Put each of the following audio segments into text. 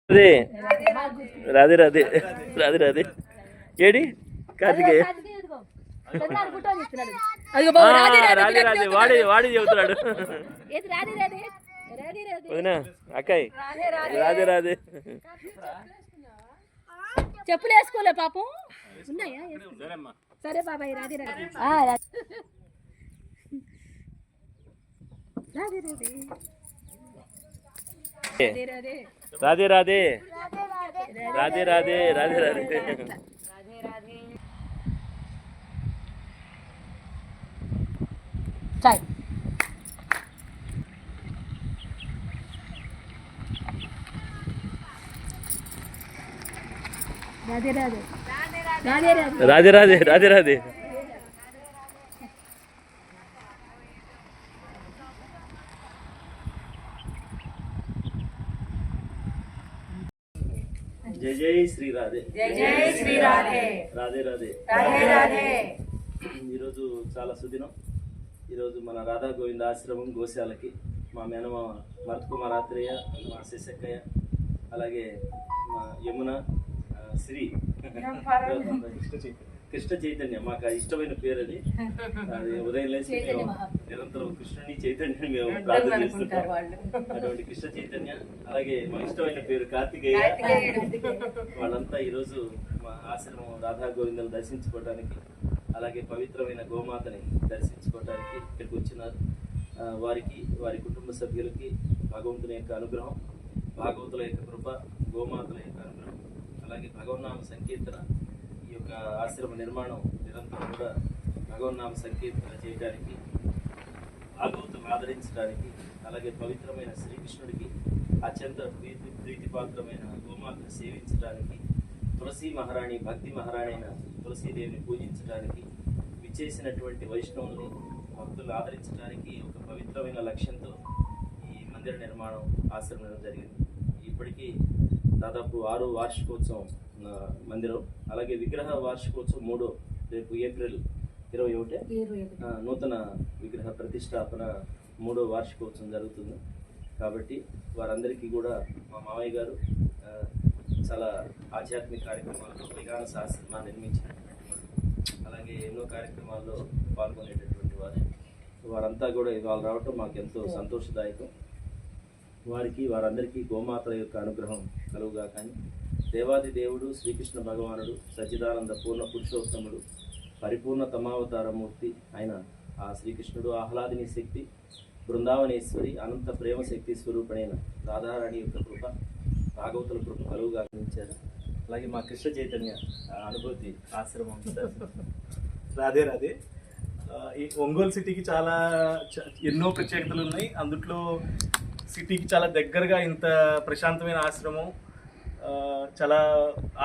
అదే రాధే రాధే రాధే రాధే ఏడి కార్తికేయ రాధే రాధే వాడి వాడి చెబుతున్నాడు వదినా అక్కాయ్ రాధే రాధే చెప్పులు వేసుకోలే పాపం ఉన్నాయా సరే బాబాయ్ రాధే రాధే రాధే రాధే రాధే రాధే రాధే రాధే రాధే రాధే చాయ్ రాధే రాధే రాధే రాధే రాధే రాధే రాధే జై జై శ్రీ రాధే జై జై శ్రీ రాధే రాధే రాధే రాధే రాధే. ఈరోజు చాలా సుదినం. ఈరోజు మన రాధా గోవింద ఆశ్రమం గోశాలకి మా మేనమామ మరత్ కుమార్ ఆత్రేయ, మా శశక్కయ్య, అలాగే మా యమున, శ్రీ కృష్ణ చైతన్య, మాకు ఇష్టమైన పేరు అది. అది ఉదయం లేచి మేము నిరంతరం కృష్ణుని చైతన్యాన్ని మేము ప్రార్థన చేస్తుంటాం. అటువంటి కృష్ణ చైతన్య, అలాగే మా ఇష్టమైన పేరు కార్తికేయ. వాళ్ళంతా ఈరోజు మా ఆశ్రమం రాధా గోవిందను దర్శించుకోవడానికి, అలాగే పవిత్రమైన గోమాతని దర్శించుకోవడానికి ఇక్కడికి వచ్చినారు. వారికి, వారి కుటుంబ సభ్యులకి భగవంతుని యొక్క అనుగ్రహం, భాగవతుల యొక్క కృప, గోమాతల యొక్క అనుగ్రహం, అలాగే భగవన్నామ సంకీర్తన, ఈ యొక్క ఆశ్రమ నిర్మాణం నిరంతరం కూడా భగవన్నామ సంకీర్తన చేయడానికి, భాగవతులను ఆదరించడానికి, అలాగే పవిత్రమైన శ్రీకృష్ణుడికి అత్యంత ప్రీతిపాత్రమైన గోమాతను సేవించడానికి, తులసి మహారాణి, భక్తి మహారాణి అయిన తులసీదేవిని పూజించడానికి విచ్చేసినటువంటి వైష్ణవుల్ని, భక్తులు ఆదరించడానికి ఒక పవిత్రమైన లక్ష్యంతో ఈ మందిర నిర్మాణం, ఆశ్రమం జరిగింది. ఇప్పటికీ దాదాపు 6వ వార్షికోత్సవం మందిరం, అలాగే విగ్రహ వార్షికోత్సవం 3వ, రేపు ఏప్రిల్ 21 నూతన విగ్రహ ప్రతిష్టాపన 3వ వార్షికోత్సవం జరుగుతుంది. కాబట్టి వారందరికీ కూడా మా మామయ్య గారు చాలా ఆధ్యాత్మిక కార్యక్రమాల్లో విజ్ఞాన శాస్త్రాన్ని నిర్మించినటువంటి వారు, అలాగే ఎన్నో కార్యక్రమాల్లో పాల్గొనేటటువంటి వారు. వారంతా కూడా ఇవాళ రావటం మాకు ఎంతో సంతోషదాయకం. వారికి, వారందరికీ గోమాతల యొక్క అనుగ్రహం కలుగుగా. కానీ దేవాది దేవుడు శ్రీకృష్ణ భగవానుడు, సచ్చిదానంద పూర్ణ పురుషోత్తముడు, పరిపూర్ణ తమావతారమూర్తి అయిన ఆ శ్రీకృష్ణుడు, ఆహ్లాదిని శక్తి, బృందావనేశ్వరి, అనంత ప్రేమ శక్తి స్వరూపణైన రాధారాణి యొక్క కృప, భాగవతుల కృప కలుగుగా అందించారు. అలాగే మా కృష్ణ చైతన్య అనుభూతి ఆశ్రమం. రాధే రాధే. ఈ ఒంగోలు సిటీకి చాలా ఎన్నో ప్రత్యేకతలు ఉన్నాయి. అందుట్లో సిటీకి చాలా దగ్గరగా ఇంత ప్రశాంతమైన ఆశ్రమం, చాలా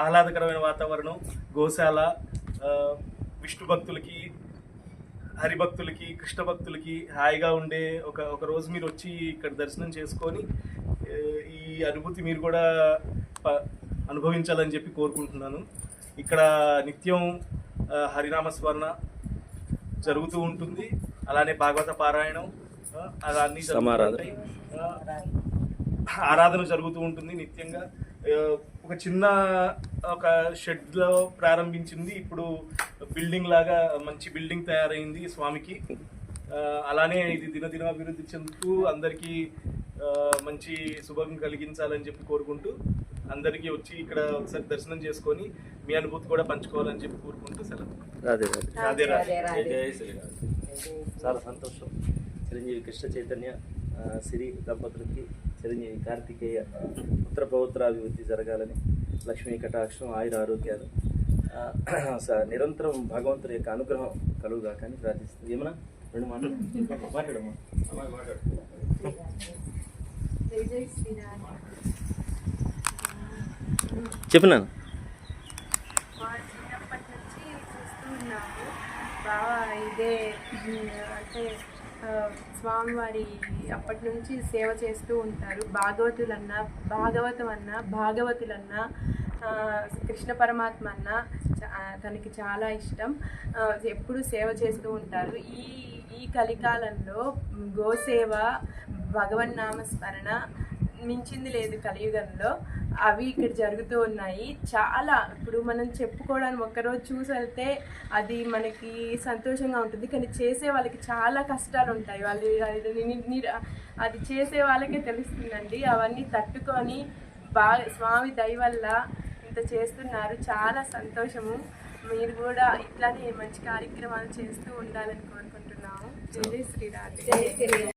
ఆహ్లాదకరమైన వాతావరణం, గోశాల, విష్ణు భక్తులకి, హరిభక్తులకి, కృష్ణ భక్తులకి హాయిగా ఉండే ఒక రోజు మీరు వచ్చి ఇక్కడ దర్శనం చేసుకొని ఈ అనుభూతి మీరు కూడా అనుభవించాలని చెప్పి కోరుకుంటున్నాను. ఇక్కడ నిత్యం హరినామస్మరణ జరుగుతూ ఉంటుంది, అలానే భాగవత పారాయణం, అన్నీ ఆరాధన జరుగుతూ ఉంటుంది నిత్యంగా. ఒక చిన్న షెడ్లో ప్రారంభించింది, ఇప్పుడు బిల్డింగ్ లాగా మంచి బిల్డింగ్ తయారైంది స్వామికి. అలానే ఇది దినదిన అభివృద్ధి చెందుతూ అందరికీ మంచి శుభం కలిగించాలని చెప్పి కోరుకుంటూ, అందరికీ వచ్చి ఇక్కడ ఒకసారి దర్శనం చేసుకొని మీ అనుభూతి కూడా పంచుకోవాలని చెప్పి కోరుకుంటూ సెలవు. రాధే రాధే. చాలా సంతోషం. చిరంజీవి కృష్ణ చైతన్య శ్రీ దంపతులకి, చిరంజీవి కార్తికేయ పుత్ర పౌత్రాభివృద్ధి జరగాలని, లక్ష్మీ కటాక్షం, ఆయుర ఆరోగ్యాలు, నిరంతరం భగవంతుడి యొక్క అనుగ్రహం కలుగుగా కానీ ప్రార్థిస్తుంది. ఏమన్నా 2 మాటలు మాట్లాడమ్మా. చెప్పినాను. చిన్నప్పటి నుంచి చూస్తూ ఉన్నాము బాగా ఇదే, అంటే స్వామివారి అప్పటి నుంచి సేవ చేస్తూ ఉంటారు. భాగవతులన్నా కృష్ణ పరమాత్మ అన్న తనకి చాలా ఇష్టం. ఎప్పుడు సేవ చేస్తూ ఉంటారు. ఈ కలికాలంలో గోసేవ, భగవన్నామస్మరణ మించింది లేదు కలియుగంలో. అవి ఇక్కడ జరుగుతూ ఉన్నాయి. చాలా ఇప్పుడు మనం చెప్పుకోవడానికి ఒక్కరోజు చూసి వెళ్తే అది మనకి సంతోషంగా ఉంటుంది, కానీ చేసే వాళ్ళకి చాలా కష్టాలు ఉంటాయి. అది చేసే వాళ్ళకే తెలుస్తుందండి. అవన్నీ తట్టుకొని బాగా స్వామి దయ వల్ల ఇంత చేస్తున్నారు. చాలా సంతోషము. మీరు కూడా ఇట్లానే మంచి కార్యక్రమాలు చేస్తూ ఉండాలని కోరుకుంటున్నాము. జై శ్రీరామ్.